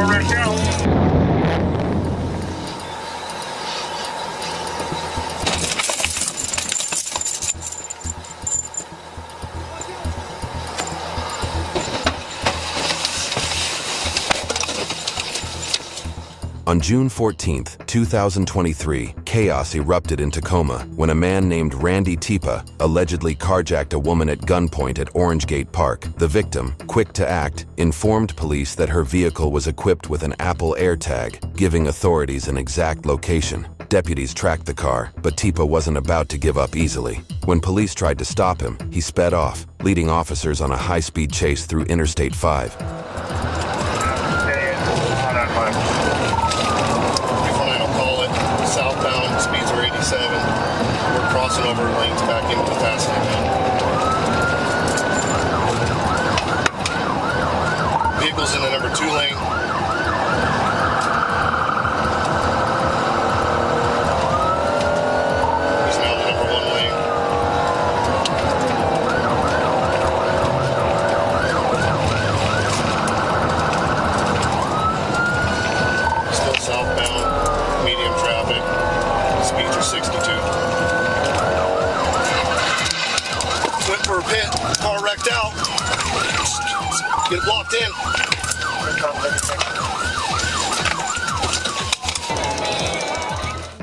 car wrecked out. On June 14, 2023, chaos erupted in Tacoma when a man named Randy Tipa allegedly carjacked a woman at gunpoint at Orange Gate Park. The victim, quick to act, informed police that her vehicle was equipped with an Apple AirTag, giving authorities an exact location. Deputies tracked the car, but Tipa wasn't about to give up easily. When police tried to stop him, he sped off, leading officers on a high-speed chase through Interstate 5. We're crossing over lanes back into the passing lane. Vehicles in the number 2 lane. He's now the number 1 lane. Still southbound, medium traffic. Speeds are 62. Went for a pit, car wrecked out. Get it blocked in.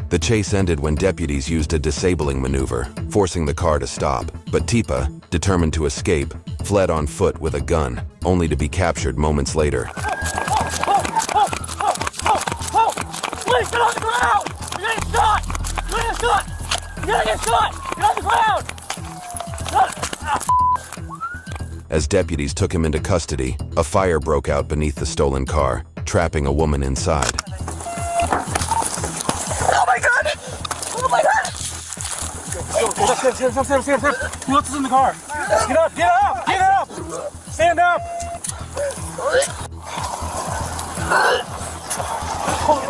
The chase ended when deputies used a disabling maneuver, forcing the car to stop. But Tipa, determined to escape, fled on foot with a gun, only to be captured moments later. Please get on the ground! You're getting shot! You're getting shot! You're gonna get shot! Get on the ground! As deputies took him into custody, a fire broke out beneath the stolen car, trapping a woman inside. Oh my god! Oh my god! Stand up. Who else is in the car? Get up! Get up! Get up! Stand up!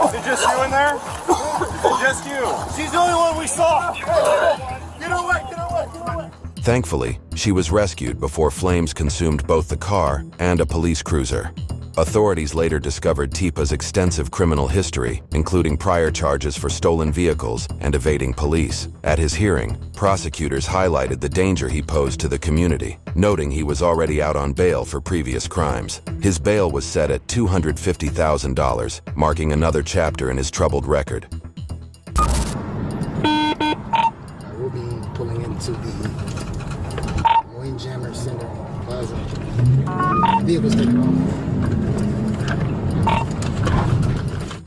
Is it just you in there? Just you. She's the only one we saw. Get away! Get away! Get away! Thankfully, she was rescued before flames consumed both the car and a police cruiser. Authorities later discovered Tipa's extensive criminal history, including prior charges for stolen vehicles and evading police. At his hearing, prosecutors highlighted the danger he posed to the community, noting he was already out on bail for previous crimes. His bail was set at $250,000, marking another chapter in his troubled record. We'll be pulling into the Windjammer Center Plaza. Vehicles taken off.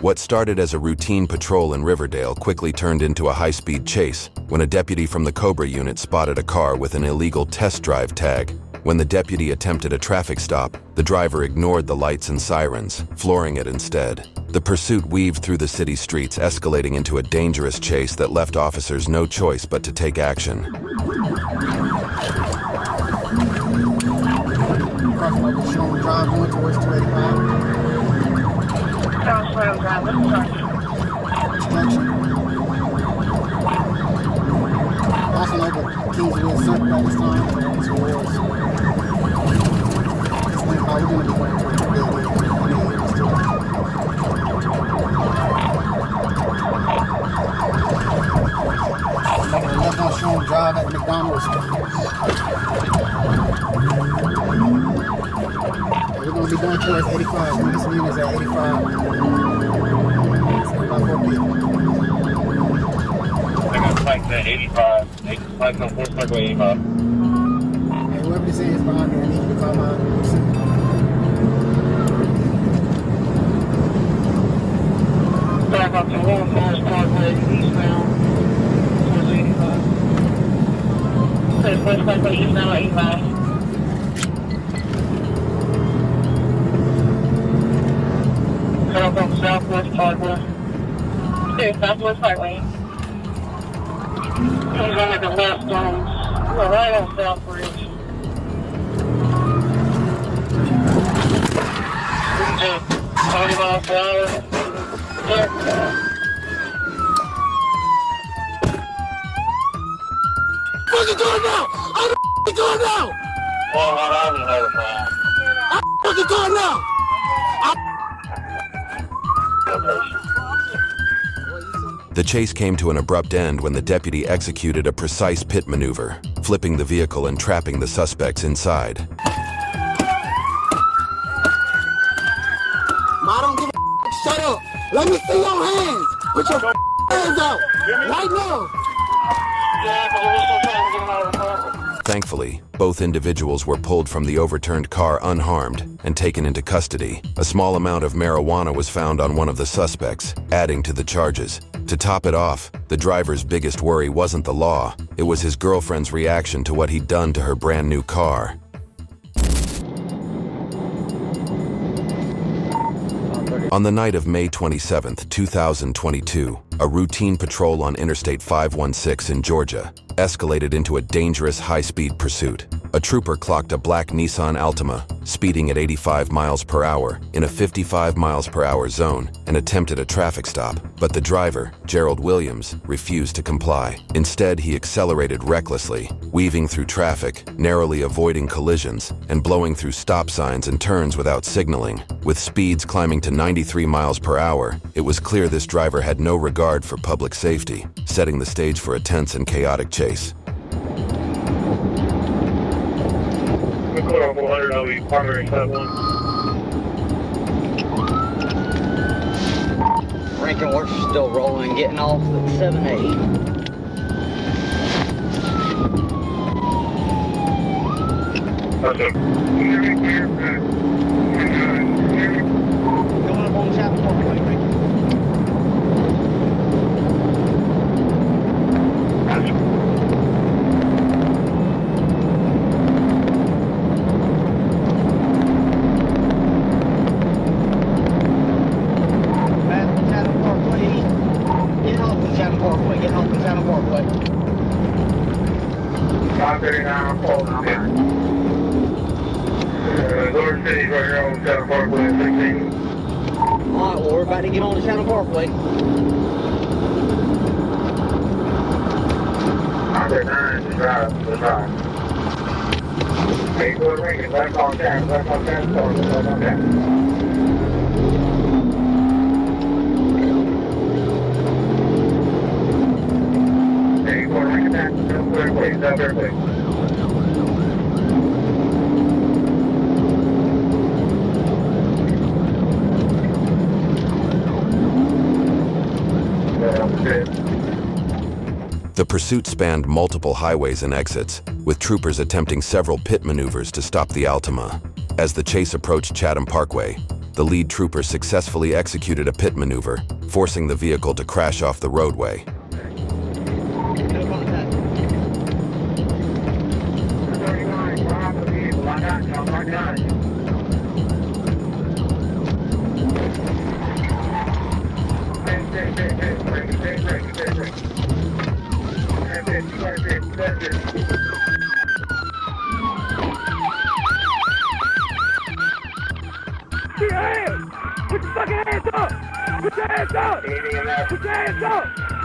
What started as a routine patrol in Riverdale quickly turned into a high-speed chase when a deputy from the Cobra unit spotted a car with an illegal test drive tag. When the deputy attempted a traffic stop, the driver ignored the lights and sirens, flooring it instead. The pursuit weaved through the city streets, escalating into a dangerous chase that left officers no choice but to take action. Drive going towards 285. Crossroads Drive, what's the Crossing over Kingsville Circle at this time. It's towards. We're going to be going towards the building. Left on Shore Drive at McDonald's. We're going to be going towards 85. This meeting is at 85. It's about 4 people. I got flagged at 85. They flagged on 4th Circle 85. Hey, whoever this is behind me, I need you to call my person. Back up to Warren Falls Parkway, eastbound, towards 85. Okay, 1st Parkway, eastbound, 85. Cut off on Southwest Parkway. Okay, Southwest Parkway. Comes on at the left on, we're right on South Bridge. Winds at 30 miles per hour. Yeah. Fucking do it now! I'm fucking do it now! Well, what I was hurt from. I'm fucking do it now! The chase came to an abrupt end when the deputy executed a precise pit maneuver, flipping the vehicle and trapping the suspects inside. I don't give a shut up. Let me see your hands. Put your hands out. Right now. Thankfully, both individuals were pulled from the overturned car unharmed and taken into custody. A small amount of marijuana was found on one of the suspects, adding to the charges. To top it off, the driver's biggest worry wasn't the law, it was his girlfriend's reaction to what he'd done to her brand new car. On the night of May 27, 2022, a routine patrol on Interstate 516 in Georgia escalated into a dangerous high-speed pursuit. A trooper clocked a black Nissan Altima, speeding at 85 miles per hour in a 55 miles per hour zone, and attempted a traffic stop. But the driver, Gerald Williams, refused to comply. Instead, he accelerated recklessly, weaving through traffic, narrowly avoiding collisions, and blowing through stop signs and turns without signaling. With speeds climbing to 93 miles per hour, it was clear this driver had no regard for public safety, setting the stage for a tense and chaotic chase. Rankin Works is still rolling, getting off at 7-8. Okay. Going up on Chapel Parkway, Rankin. Alright, well, we're about to get on the Channel Parkway. The pursuit spanned multiple highways and exits, with troopers attempting several pit maneuvers to stop the Altima. As the chase approached Chatham Parkway, the lead trooper successfully executed a pit maneuver, forcing the vehicle to crash off the roadway. No contact. Put your hands! Put your fucking hands up! Put your hands up! Put your hands up!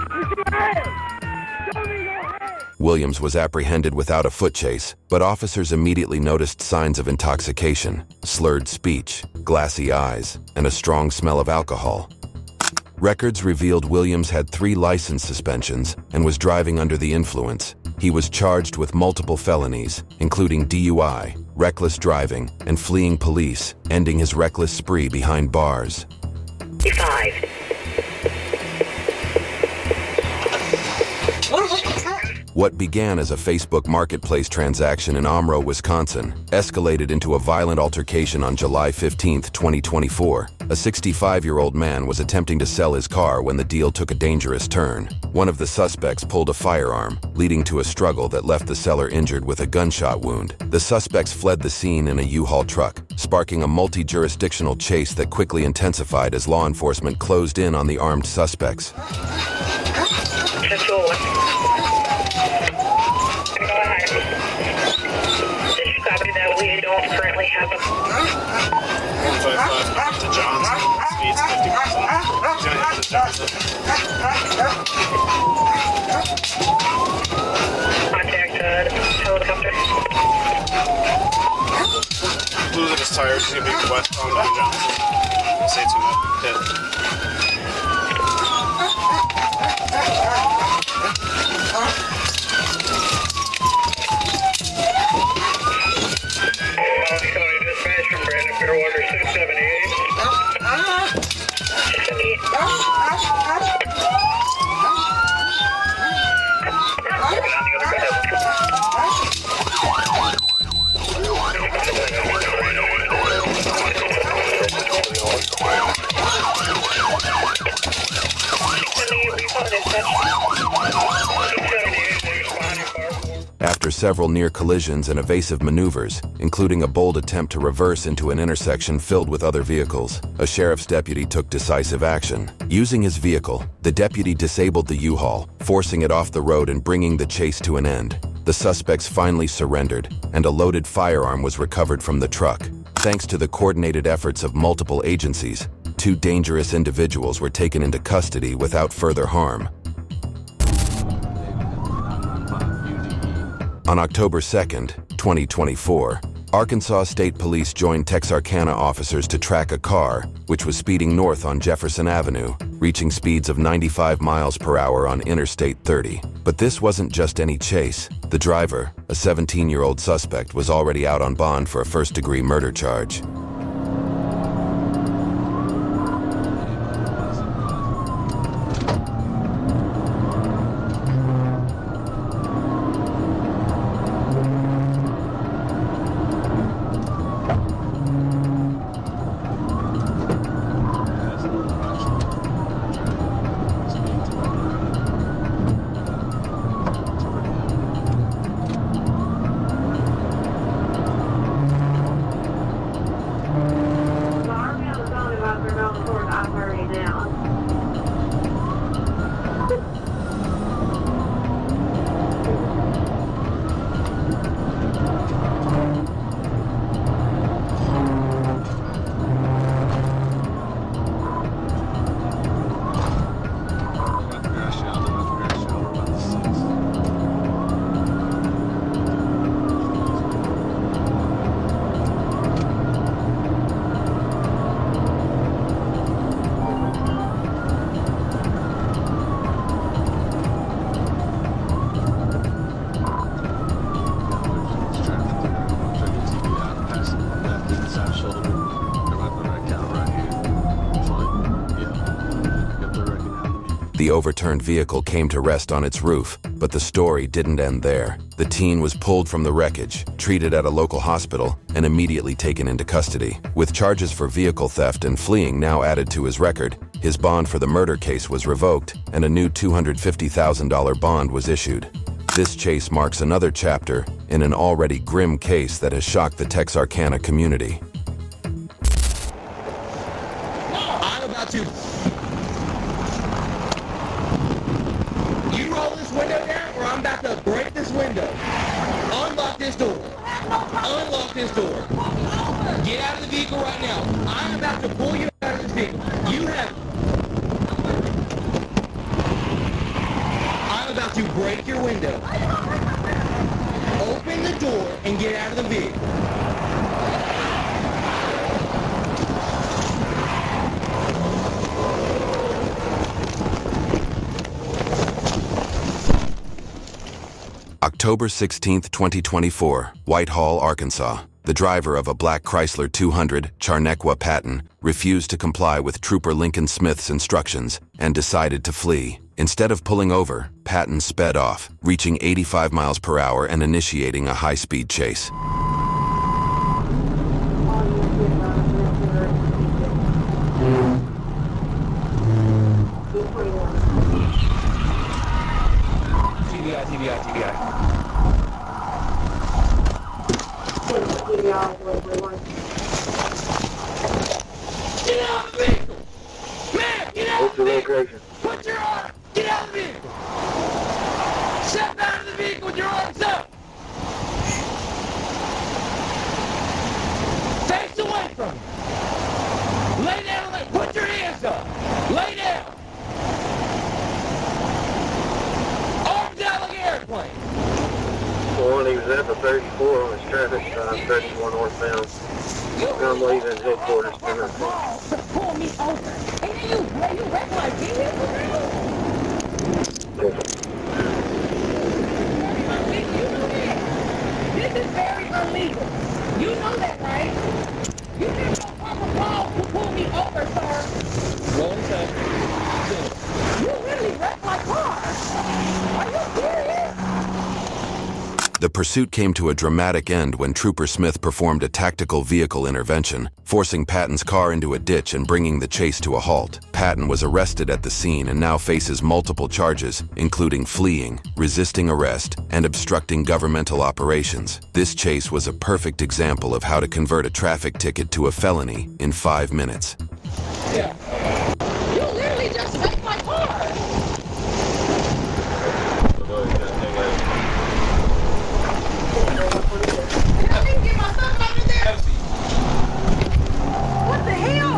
Put your hands! Show me your hands! Williams was apprehended without a foot chase, but officers immediately noticed signs of intoxication, slurred speech, glassy eyes, and a strong smell of alcohol. Records revealed Williams had 3 license suspensions and was driving under the influence. He was charged with multiple felonies, including DUI, reckless driving, and fleeing police, ending his reckless spree behind bars. 5. What began as a Facebook Marketplace transaction in Omro, Wisconsin, escalated into a violent altercation on July 15, 2024. A 65-year-old man was attempting to sell his car when the deal took a dangerous turn. One of the suspects pulled a firearm, leading to a struggle that left the seller injured with a gunshot wound. The suspects fled the scene in a U-Haul truck, sparking a multi-jurisdictional chase that quickly intensified as law enforcement closed in on the armed suspects. That we don't currently have a 155 to Johnson, speeds 50%. contact helicopter. Losing his tires, he's gonna be westbound on Johnson. Say too much. several near collisions and evasive maneuvers, including a bold attempt to reverse into an intersection filled with other vehicles, a sheriff's deputy took decisive action. Using his vehicle, the deputy disabled the U-Haul, forcing it off the road and bringing the chase to an end. The suspects finally surrendered, and a loaded firearm was recovered from the truck. Thanks to the coordinated efforts of multiple agencies, 2 dangerous individuals were taken into custody without further harm. On October 2nd, 2024, Arkansas State Police joined Texarkana officers to track a car, which was speeding north on Jefferson Avenue, reaching speeds of 95 miles per hour on Interstate 30. But this wasn't just any chase. The driver, a 17-year-old suspect, was already out on bond for a first-degree murder charge. The overturned vehicle came to rest on its roof, but the story didn't end there. The teen was pulled from the wreckage, treated at a local hospital, and immediately taken into custody. With charges for vehicle theft and fleeing now added to his record, his bond for the murder case was revoked, and a new $250,000 bond was issued. This chase marks another chapter in an already grim case that has shocked the Texarkana community. I'm about to... You roll this window down or I'm about to break this window. Unlock this door. Unlock this door. Get out of the vehicle right now. I'm about to pull you out of this vehicle. I'm about to break your window. Open the door and get out of the vehicle. October 16, 2024, Whitehall, Arkansas. The driver of a black Chrysler 200, Charnequa Patton, refused to comply with Trooper Lincoln Smith's instructions and decided to flee. Instead of pulling over, Patton sped off, reaching 85 miles per hour and initiating a high-speed chase. TBI. Get out of the vehicle! Man, get out of the vehicle! Put your arm! Get out of the vehicle! Step out of the vehicle with your arms up! Face away from me! Lay down, put your hands up! Lay down! Arms out like an airplane! Well, he was at the 34 on his traffic sign, 31 northbound. I'm leaving headquarters tonight. Pull me over. Hey, you wreck my vehicle? This is very illegal. You know that, right? You didn't no proper call to pull me over, sir. Roll inside. You really wrecked my car. Are you serious? The pursuit came to a dramatic end when Trooper Smith performed a tactical vehicle intervention, forcing Patton's car into a ditch and bringing the chase to a halt. Patton was arrested at the scene and now faces multiple charges, including fleeing, resisting arrest, and obstructing governmental operations. This chase was a perfect example of how to convert a traffic ticket to a felony in 5 minutes. Yeah. You literally just saved my car! I didn't get my stuff out of there! What the hell?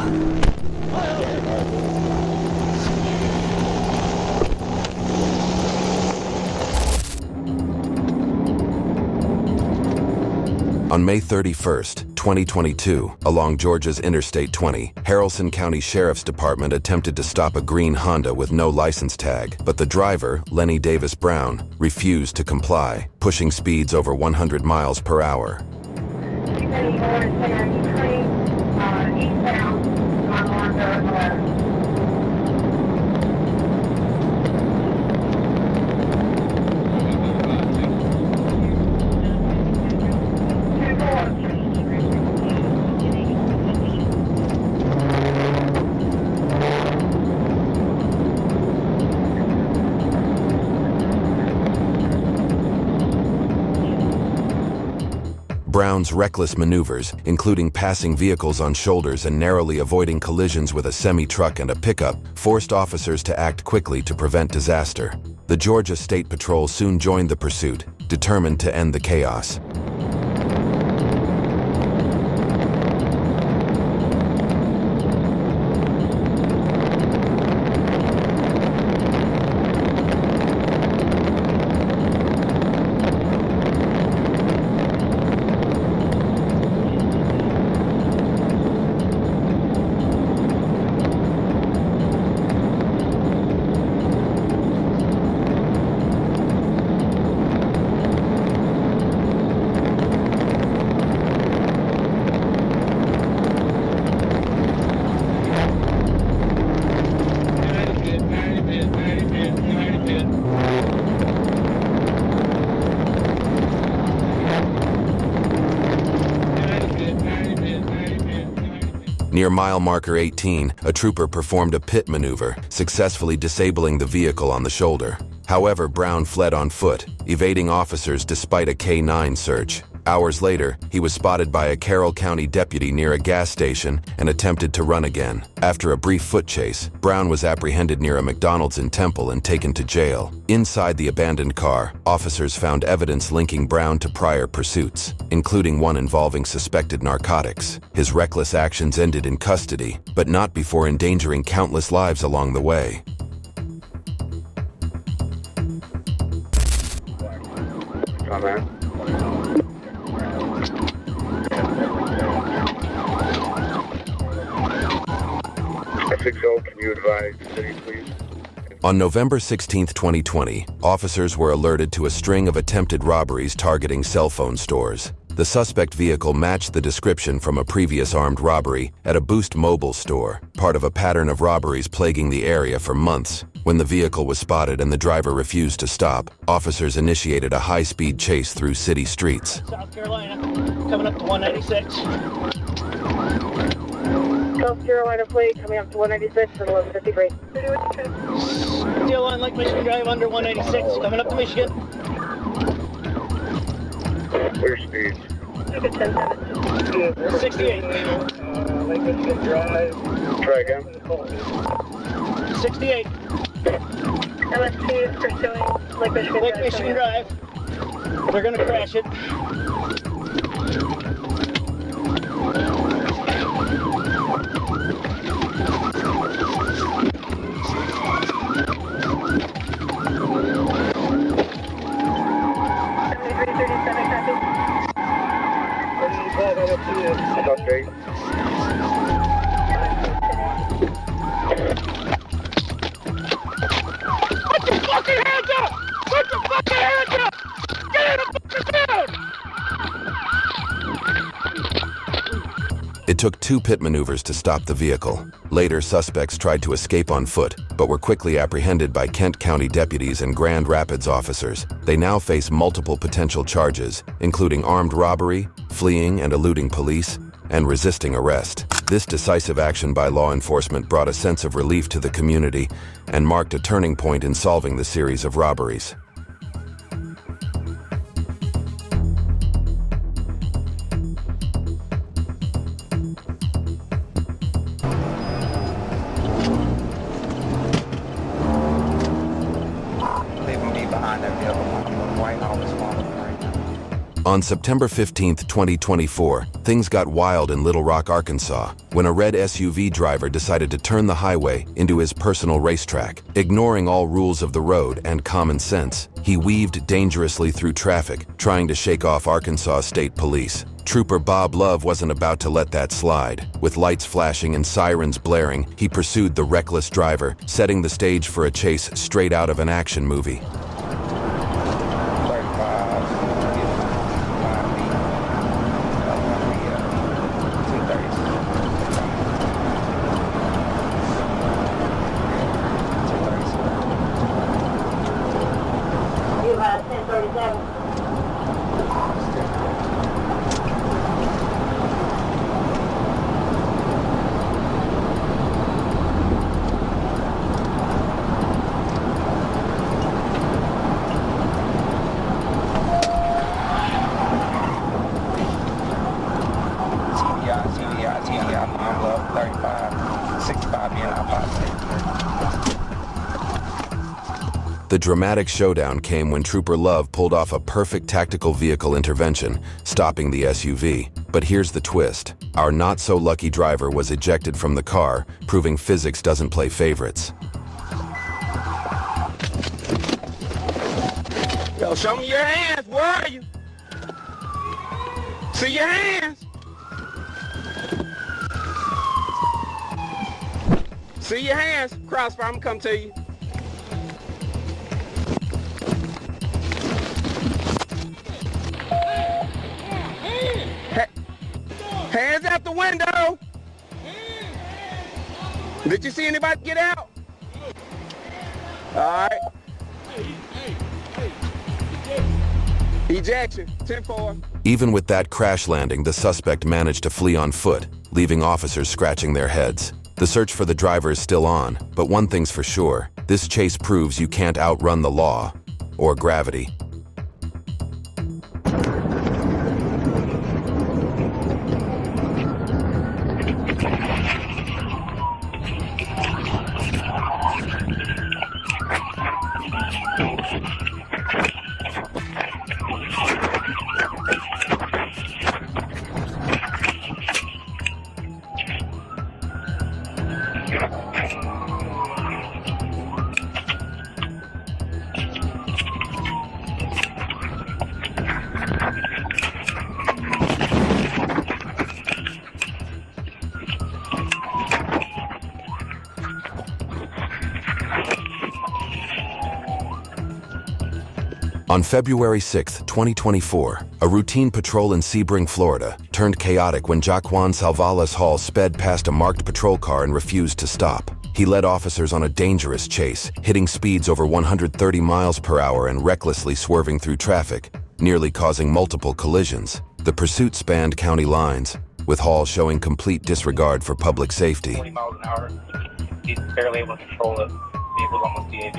On May 31st, 2022, along Georgia's Interstate 20, Haralson County Sheriff's Department attempted to stop a green Honda with no license tag, but the driver, Lenny Davis Brown, refused to comply, pushing speeds over 100 miles per hour. Brown's reckless maneuvers, including passing vehicles on shoulders and narrowly avoiding collisions with a semi-truck and a pickup, forced officers to act quickly to prevent disaster. The Georgia State Patrol soon joined the pursuit, determined to end the chaos. Near mile marker 18, a trooper performed a pit maneuver, successfully disabling the vehicle on the shoulder. However, Brown fled on foot, evading officers despite a K-9 search. Hours later, he was spotted by a Carroll County deputy near a gas station and attempted to run again. After a brief foot chase, Brown was apprehended near a McDonald's in Temple and taken to jail. Inside the abandoned car, officers found evidence linking Brown to prior pursuits, including one involving suspected narcotics. His reckless actions ended in custody, but not before endangering countless lives along the way. Can you advise the city, please? On November 16, 2020, officers were alerted to a string of attempted robberies targeting cell phone stores. The suspect vehicle matched the description from a previous armed robbery at a Boost Mobile store, part of a pattern of robberies plaguing the area for months. When the vehicle was spotted and the driver refused to stop, officers initiated a high-speed chase through city streets. South Carolina, coming up to 196. South Carolina plate coming up to 196 at 11:53. Deal on Lake Michigan Drive under 186, coming up to Michigan. Clear speed. 68. Lake Michigan Drive. Try again. 68. MSP is pursuing Lake Michigan Lake Michigan Drive. They're gonna crash it. Okay. Put your fucking hands up! Put your fucking hands up! Get in the fucking took 2 pit maneuvers to stop the vehicle. Later, suspects tried to escape on foot, but were quickly apprehended by Kent County deputies and Grand Rapids officers. They now face multiple potential charges, including armed robbery, fleeing and eluding police, and resisting arrest. This decisive action by law enforcement brought a sense of relief to the community and marked a turning point in solving the series of robberies. On September 15, 2024, things got wild in Little Rock, Arkansas, when a red SUV driver decided to turn the highway into his personal racetrack. Ignoring all rules of the road and common sense, he weaved dangerously through traffic, trying to shake off Arkansas State Police. Trooper Bob Love wasn't about to let that slide. With lights flashing and sirens blaring, he pursued the reckless driver, setting the stage for a chase straight out of an action movie. The dramatic showdown came when Trooper Love pulled off a perfect tactical vehicle intervention, stopping the SUV. But here's the twist. Our not-so-lucky driver was ejected from the car, proving physics doesn't play favorites. Yo, show me your hands. Where are you? See your hands. See your hands. Crossfire, I'm gonna come to you. Hands out the window. Did you see anybody get out? All right. Ejection, 10-4. Even with that crash landing, the suspect managed to flee on foot, leaving officers scratching their heads. The search for the driver is still on, but one thing's for sure. This chase proves you can't outrun the law or gravity. On February 6, 2024, a routine patrol in Sebring, Florida, turned chaotic when Jaquan Salvalas Hall sped past a marked patrol car and refused to stop. He led officers on a dangerous chase, hitting speeds over 130 miles per hour and recklessly swerving through traffic, nearly causing multiple collisions. The pursuit spanned county lines, with Hall showing complete disregard for public safety. 20 miles an hour. He's barely able to control it. The vehicle's almost DAV.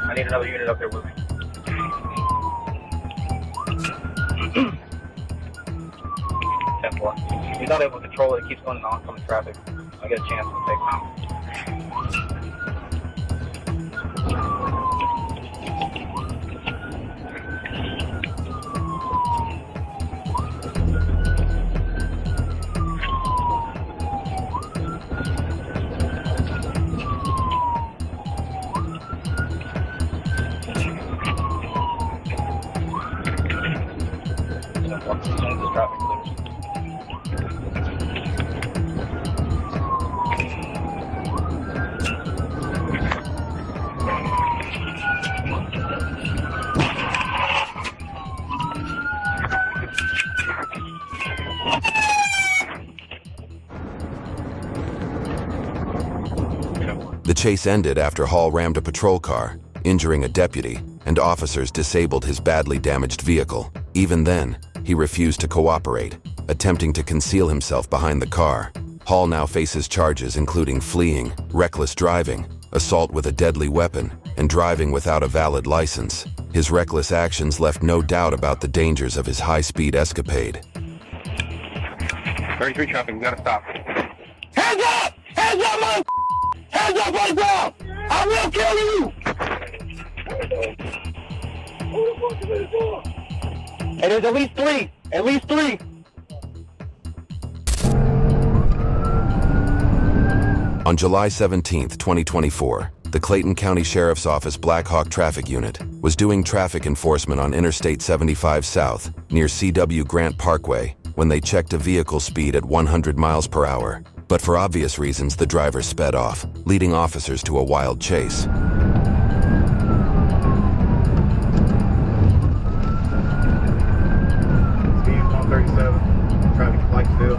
I need another unit up there with me. He's not able to control it. It keeps going in oncoming traffic. I get a chance to take him out. Once as soon as the traffic clears. The chase ended after Hall rammed a patrol car, injuring a deputy, and officers disabled his badly damaged vehicle. Even then, he refused to cooperate, attempting to conceal himself behind the car. Hall now faces charges including fleeing, reckless driving, assault with a deadly weapon, and driving without a valid license. His reckless actions left no doubt about the dangers of his high-speed escapade. 33 traffic, we gotta stop. Hands up! Hands up, man! Hands up on the ground! I will kill you! Who the fuck is in the door? And there's at least three! At least three! On July 17, 2024, the Clayton County Sheriff's Office Black Hawk Traffic Unit was doing traffic enforcement on Interstate 75 South near C.W. Grant Parkway when they checked a vehicle speed at 100 miles per hour. But for obvious reasons, the driver sped off, leading officers to a wild chase. Speed 137, traffic light still.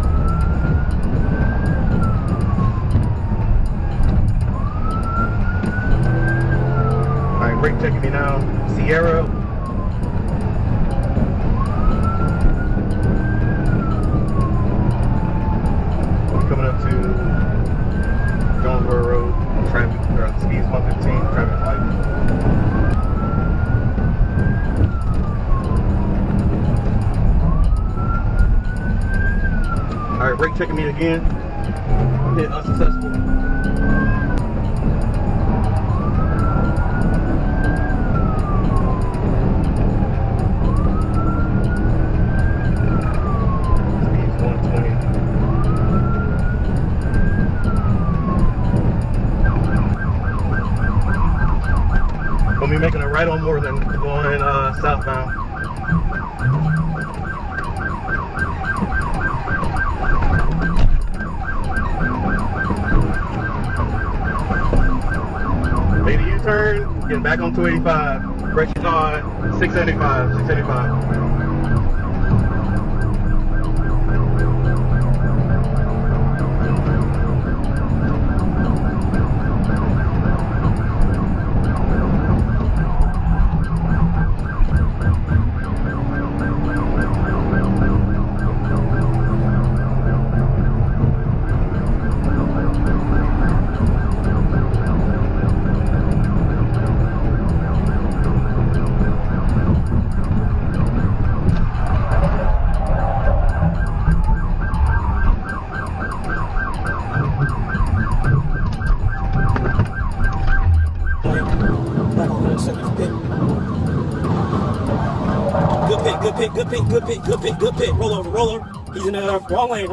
Alright, brake checking me now. Sierra. Coming up to Jonesboro Road, traffic, speed is 115, traffic light. Alright, brake checking me again. Hit unsuccessful. Speed is 120. Gonna be making a right on Moreland going southbound. Made a U-turn, getting back on 285. Brakes on 675, 675. Good pit. Roll over. He's in the wrong lane.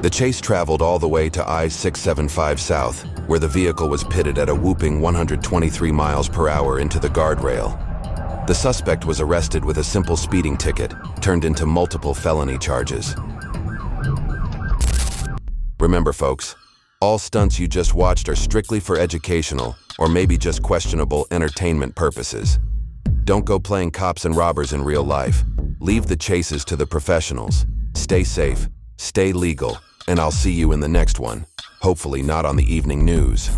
The chase traveled all the way to I-675 South, where the vehicle was pitted at a whooping 123 miles per hour into the guardrail. The suspect was arrested with a simple speeding ticket, turned into multiple felony charges. Remember, folks, all stunts you just watched are strictly for educational or maybe just questionable entertainment purposes. Don't go playing cops and robbers in real life. Leave the chases to the professionals. Stay safe, stay legal, and I'll see you in the next one. Hopefully not on the evening news.